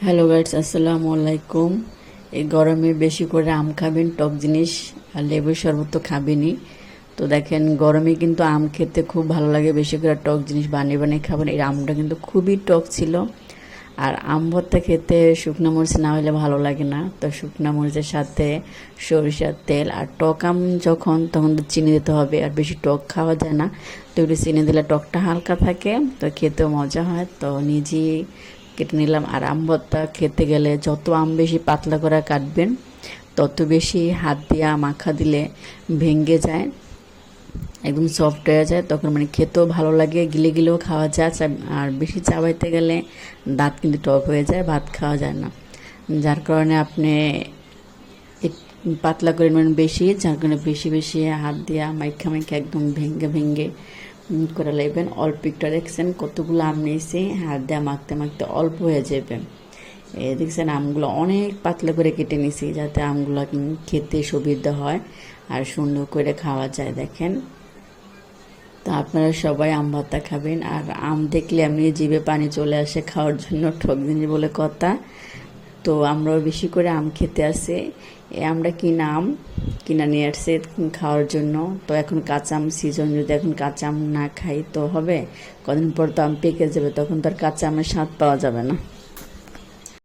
Hello guys, আসসালামু আলাইকুম। এই গরমে বেশি করে আম খাবেন, টক জিনিস আর লেবুর শরবত তো খাবেনই। তো দেখেন, গরমে কিন্তু আম খেতে খুব ভালো লাগে, বেশি করে টক জিনিস বানিয়ে বানিয়ে খাবেন। এই আমটা কিন্তু খুবই টক ছিল। আর আম ভর্তা খেতে শুকনো মরিচ না হলে ভালো লাগে না, তো শুকনো মরিচের সাথে সরিষার তেল আর টক আম যখন তখন তো চিনি দিতে হবে, আর বেশি টক খাওয়া যায় না। তো একটু চিনি দিলে টকটা হালকা থাকে, তো খেতেও মজা হয়। তো নিজেই কেটে নিলাম। আর আম ভর্তা খেতে গেলে যত আম বেশি পাতলা করে কাটবেন, তত বেশি হাত দিয়ে মাখা দিলে ভেঙে যায়, একদম সফট হয়ে যায়। তখন মানে খেতেও ভালো লাগে, গিলে গিলেও খাওয়া যায়। আর বেশি চাবাইতে গেলে দাঁত কিন্তু টক হয়ে যায়, ভাত খাওয়া যায় না। যার কারণে আপনি পাতলা করে নেবেন বেশি, যার কারণে বেশি বেশি হাত দিয়ে মাইখা মাইখা একদম ভেঙে ভেঙে করে লাগবেন। অল্প একটু দেখছেন কতগুলো আম নিয়েছি, হাত দিয়ে মাখতে মাখতে অল্প হয়ে যাবে। দেখছেন আমগুলো অনেক পাতলা করে কেটে নিছি, যাতে আমগুলো খেতে সুবিধা হয় আর সুন্দর করে খাওয়া যায়। দেখেন, তো আপনারা সবাই আম ভর্তা খাবেন। আর আম দেখলে এমনি জিভে পানি চলে আসে খাওয়ার জন্য, ঠক জিনিস বলে কথা। তো আমরাও বেশি করে আম খেতে আসে। আমরা কিনা আম কিনা নিয়ে আসছে খাওয়ার জন্য। তো এখন কাঁচা আম সিজন, যদি এখন কাঁচা আম না খাই তো হবে? কদিন পর তো আম পেকে যাবে, তখন তো আর কাঁচা আমের স্বাদ পাওয়া যাবে না।